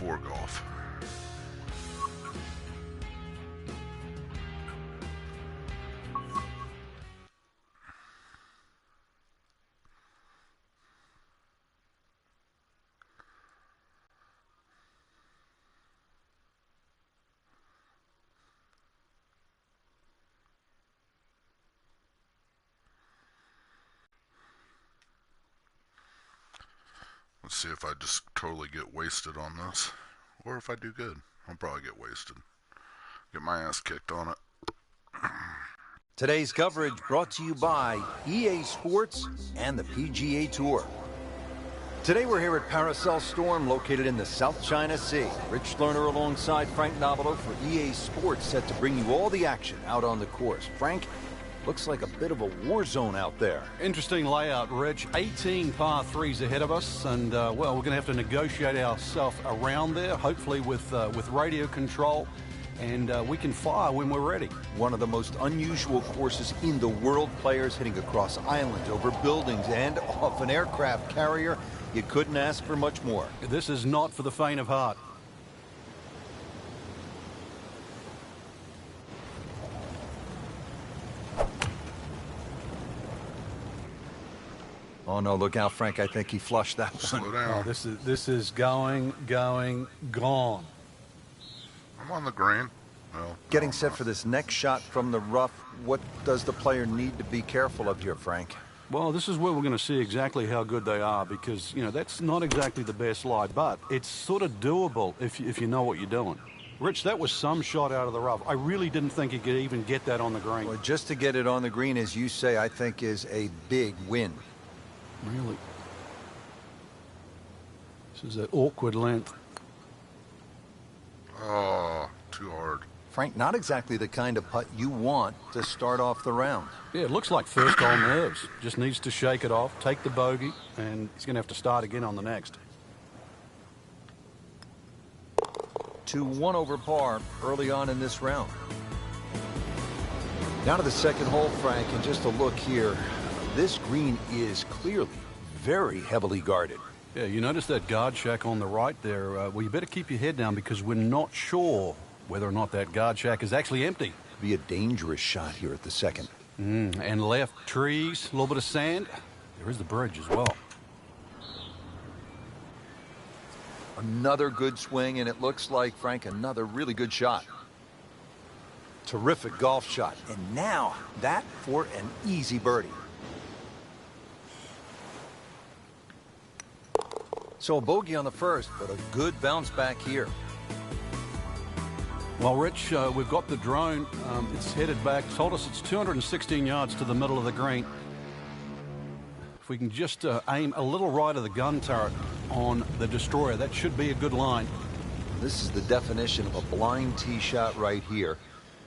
before golf. Let's see if I just totally get wasted on this, or if I do good. I'll probably get wasted. Get my ass kicked on it. Today's coverage brought to you by EA Sports and the PGA Tour. Today we're here at Paracel Storm, located in the South China Sea. Rich Lerner alongside Frank Nobilo for EA Sports, set to bring you all the action out on the course. Frank, looks like a bit of a war zone out there. Interesting layout, Rich. 18 par threes ahead of us, and well, we're going to have to negotiate ourselves around there, hopefully with radio control, and we can fire when we're ready. One of the most unusual courses in the world. Players hitting across islands, over buildings, and off an aircraft carrier. You couldn't ask for much more. This is not for the faint of heart. Oh no, look out, Frank. I think he flushed that one. Slow down. Oh, this is going, gone. I'm on the green. Well, Getting set for this next shot from the rough. What does the player need to be careful of here, Frank? Well, this is where we're going to see exactly how good they are, because, you know, that's not exactly the best lie, but it's sort of doable if you know what you're doing. Rich, that was some shot out of the rough. I really didn't think he could even get that on the green. Well, just to get it on the green, as you say, I think is a big win. Really? This is an awkward length. Oh, too hard. Frank, not exactly the kind of putt you want to start off the round. Yeah, it looks like first hole nerves. Just needs to shake it off, take the bogey, and he's going to have to start again on the next. 2-1 over par early on in this round. Now to the second hole, Frank, and just a look here. This green is clearly very heavily guarded. Yeah, you notice that guard shack on the right there. Well, you better keep your head down, because we're not sure whether or not that guard shack is actually empty. Be a dangerous shot here at the second. And left, trees, a little bit of sand. There is the bridge as well. Another good swing, and it looks like, Frank, another really good shot. Terrific golf shot. And now that for an easy birdie. So a bogey on the first, but a good bounce back here. Well, Rich, we've got the drone. It's headed back. Told us it's 216 yards to the middle of the green. If we can just aim a little right of the gun turret on the destroyer, that should be a good line. This is the definition of a blind tee shot right here.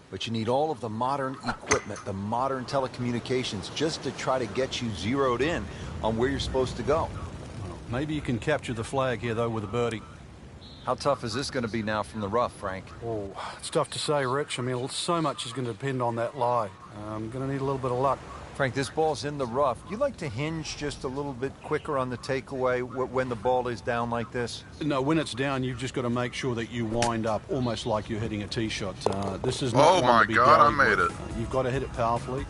But you need all of the modern equipment, the modern telecommunications, just to try to get you zeroed in on where you're supposed to go. Maybe you can capture the flag here, though, with a birdie. How tough is this going to be now from the rough, Frank? Oh, it's tough to say, Rich. I mean, so much is going to depend on that lie. I'm going to need a little bit of luck. Frank, this ball's in the rough. You like to hinge just a little bit quicker on the takeaway when the ball is down like this? No, when it's down, you've just got to make sure that you wind up almost like you're hitting a tee shot. This is not one to be God, I going made with. it. You've got to hit it powerfully,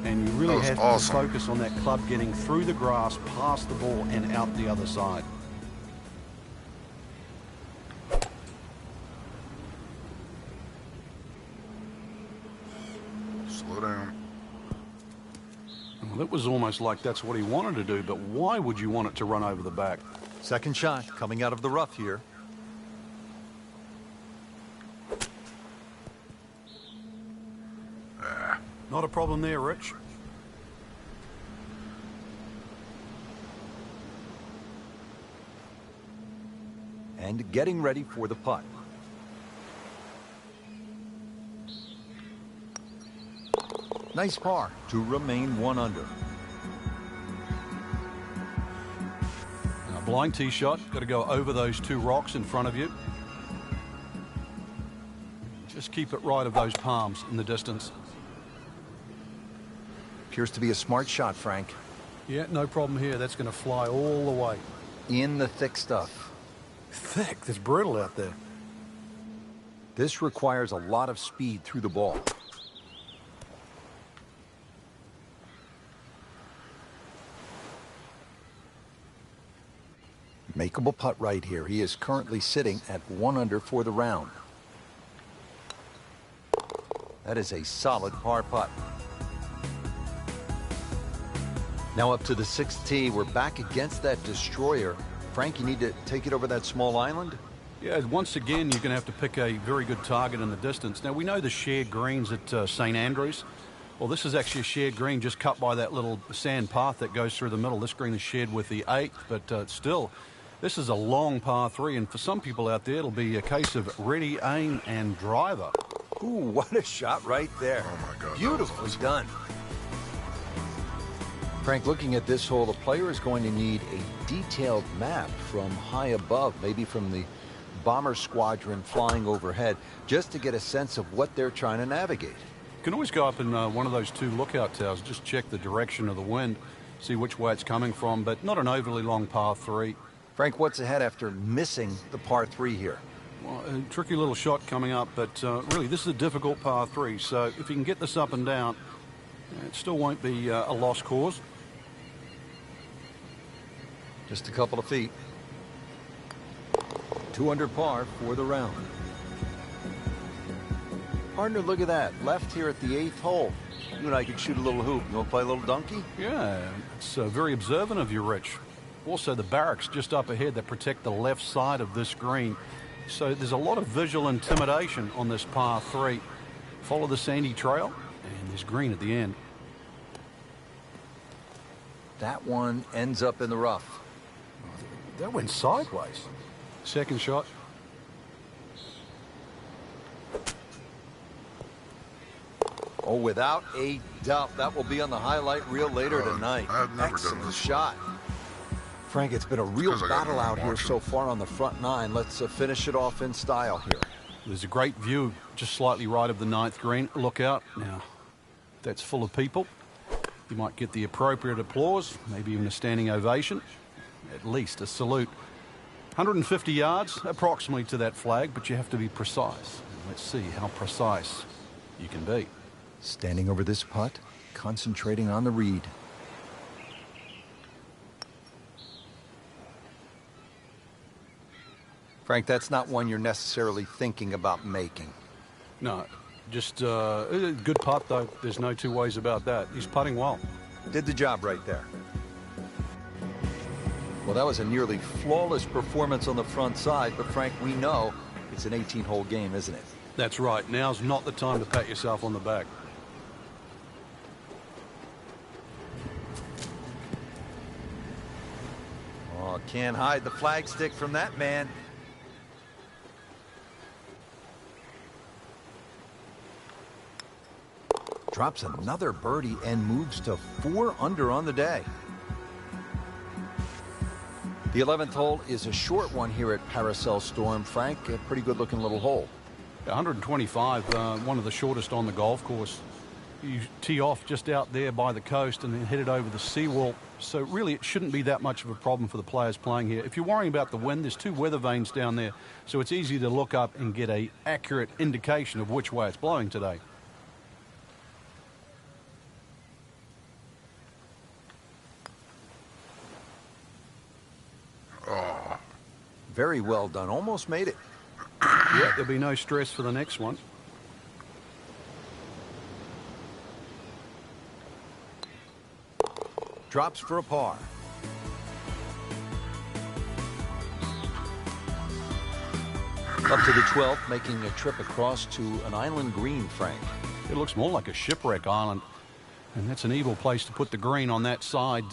and you really have to focus on that club getting through the grass, past the ball, and out the other side. Slow down. Well, it was almost like that's what he wanted to do, but why would you want it to run over the back? Second shot coming out of the rough here. Not a problem there, Rich. And getting ready for the putt. Nice par to remain 1 under. Now, blind tee shot. Got to go over those two rocks in front of you. Just keep it right of those palms in the distance. Appears to be a smart shot, Frank. Yeah, no problem here. That's going to fly all the way. In the thick stuff. thick. It's brutal out there. This requires a lot of speed through the ball. Makeable putt right here. He is currently sitting at 1 under for the round. That is a solid par putt. Now up to the 6th tee. We're back against that destroyer. Frank, you need to take it over that small island? Yeah, once again, you're going to have to pick a very good target in the distance. Now, we know the shared greens at St. Andrews. Well, this is actually a shared green just cut by that little sand path that goes through the middle. This green is shared with the 8th, but still, this is a long par 3, and for some people out there, it'll be a case of ready, aim, and driver. Ooh, what a shot right there. Oh, my God. Beautifully done. Frank, looking at this hole, the player is going to need a detailed map from high above, maybe from the bomber squadron flying overhead, just to get a sense of what they're trying to navigate. You can always go up in one of those 2 lookout towers, just check the direction of the wind, see which way it's coming from, but not an overly long par 3. Frank, what's ahead after missing the par 3 here? Well, a tricky little shot coming up, but really this is a difficult par 3, so if you can get this up and down, it still won't be a lost cause. Just a couple of feet. 2 under par for the round. Partner, look at that. Left here at the 8th hole. You and I could shoot a little hoop. You want to play a little donkey? Yeah, it's very observant of you, Rich. Also, the barracks just up ahead that protect the left side of this green. So there's a lot of visual intimidation on this par 3. Follow the sandy trail, and there's green at the end. That one ends up in the rough. That went sideways. Second shot. Oh, without a doubt, that will be on the highlight reel later tonight. I've never Excellent done this shot. Frank, it's been a real 'cause I got battle no out here watching. so far on the front 9. Let's finish it off in style here. There's a great view just slightly right of the 9th green. Look out. Now, that's full of people. You might get the appropriate applause, maybe even a standing ovation, at least a salute. 150 yards approximately to that flag, but you have to be precise. Let's see how precise you can be. Standing over this putt, concentrating on the read. Frank, that's not one you're necessarily thinking about making. No, just a good putt, though. There's no 2 ways about that. He's putting well. Did the job right there. Well, that was a nearly flawless performance on the front side, but Frank, we know it's an 18-hole game, isn't it? That's right. Now's not the time to pat yourself on the back. Oh, can't hide the flagstick from that man. Drops another birdie and moves to 4 under on the day. The 11th hole is a short one here at Paracel Storm. Frank, a pretty good-looking little hole. 125, one of the shortest on the golf course. You tee off just out there by the coast and then head it over the seawall. So really it shouldn't be that much of a problem for the players playing here. If you're worrying about the wind, there's 2 weather vanes down there. So it's easy to look up and get an accurate indication of which way it's blowing today. Oh, Very well done. Almost made it. Yeah, there'll be no stress for the next one. Drops for a par. Up to the 12th, making a trip across to an island green, Frank. It looks more like a shipwreck island, and that's an evil place to put the green on that side.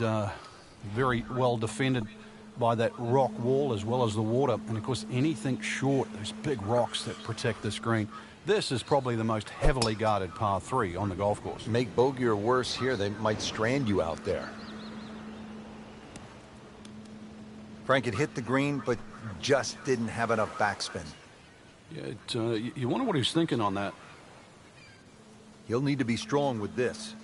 Very well defended by that rock wall as well as the water, and of course anything short, those big rocks that protect this green. This is probably the most heavily guarded par 3 on the golf course. Make bogey or worse here, they might strand you out there. Frank, it hit the green, but just didn't have enough backspin. Yeah, you wonder what he's thinking on that. He'll need to be strong with this.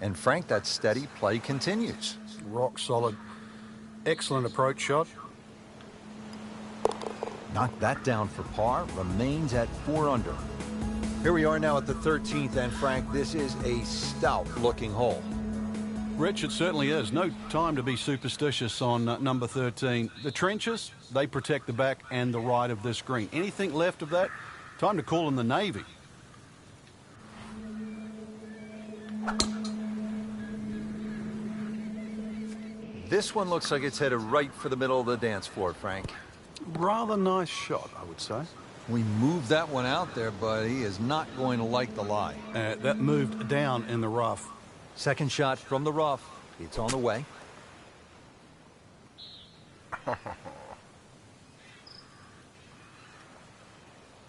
And Frank, that steady play continues. Rock solid. Excellent approach shot. Knocked that down for par, remains at 4 under. Here we are now at the 13th, and Frank, this is a stout-looking hole. Rich, it certainly is. No time to be superstitious on number 13. The trenches, they protect the back and the right of this green. Anything left of that, time to call in the Navy. This one looks like it's headed right for the middle of the dance floor, Frank. Rather nice shot, I would say. We moved that one out there, but he is not going to like the lie. That moved down in the rough. Second shot from the rough. It's on the way.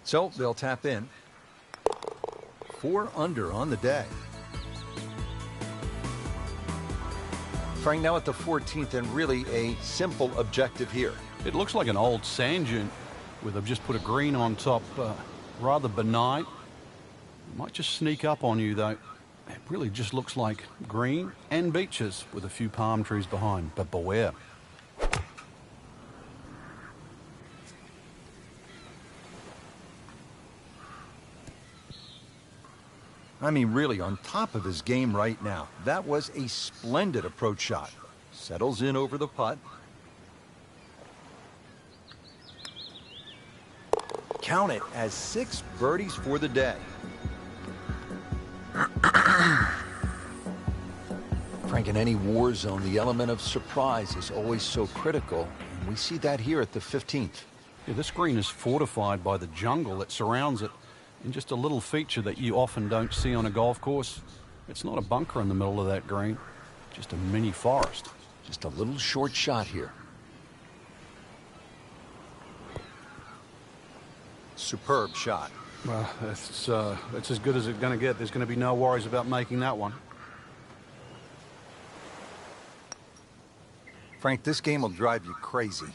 So they'll tap in. 4 under on the day. Frank, now at the 14th, and really a simple objective here. It looks like an old sand dune where they've just put a green on top. Rather benign. Might just sneak up on you, though. It really just looks like green and beaches with a few palm trees behind, but beware. I mean, really on top of his game right now. That was a splendid approach shot. Settles in over the putt. Count it as 6 birdies for the day. Frank, in any war zone, the element of surprise is always so critical. And we see that here at the 15th. Yeah, this green is fortified by the jungle that surrounds it. And just a little feature that you often don't see on a golf course. It's not a bunker in the middle of that green, just a mini forest. Just a little short shot here. Superb shot. Well, it's as good as it's going to get. There's going to be no worries about making that one. Frank, this game will drive you crazy.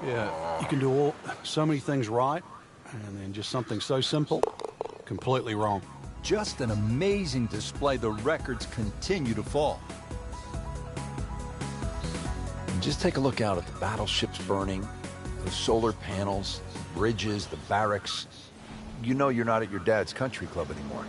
Yeah, you can do so many things right, and then just something so simple, completely wrong. Just an amazing display. The records continue to fall. And just take a look out at the battleships burning, the solar panels, the bridges, the barracks. You know you're not at your dad's country club anymore.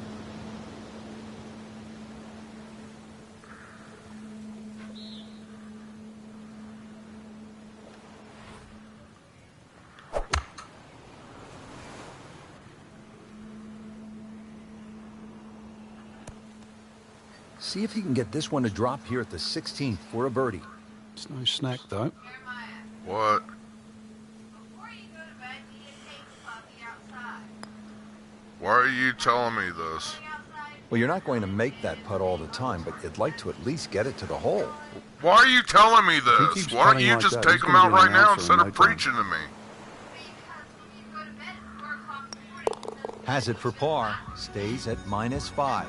See if he can get this one to drop here at the 16th for a birdie. It's no snack, though. What? Why are you telling me this? Well, you're not going to make that putt all the time, but you'd like to at least get it to the hole. Why are you telling me this? Why don't you just take them out right now instead of preaching to me? Has it for par, stays at -5.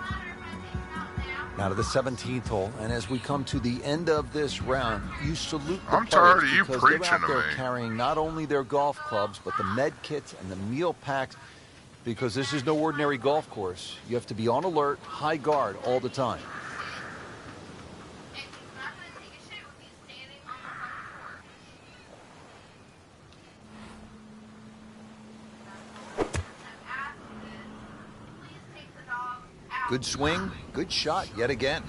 Now to the 17th hole, and as we come to the end of this round, you salute the I'm tired players of you because preaching they're out to there me. carrying not only their golf clubs, but the med kits and the meal packs, because this is no ordinary golf course. You have to be on alert, high guard all the time. Good swing, good shot yet again.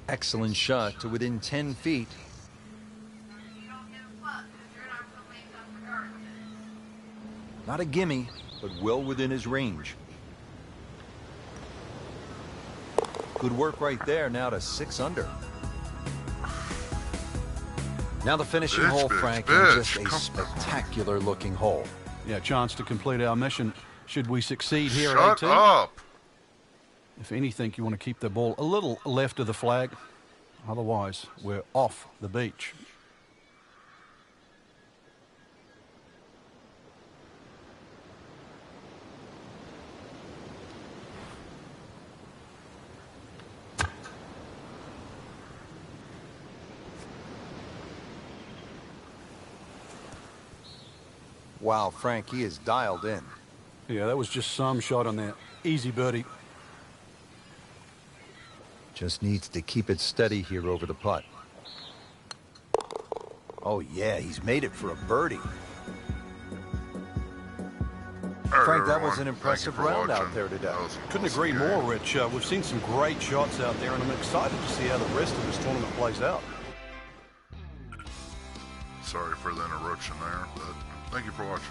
Excellent shot to within 10 feet. Not a gimme, but well within his range. Good work right there, now to 6 under. Now the finishing hole, Frank, and just a spectacular looking hole. Yeah, chance to complete our mission. Should we succeed here Shut at 18? up! If anything, you want to keep the ball a little left of the flag. Otherwise, we're off the beach. Wow, Frank, he is dialed in. Yeah, that was just some shot on that Easy birdie. Just needs to keep it steady here over the putt. Oh, yeah, he's made it for a birdie. Frank, that was an impressive round out there today. Couldn't agree more, Rich. We've seen some great shots out there, and I'm excited to see how the rest of this tournament plays out. Sorry for the interruption there, but thank you for watching.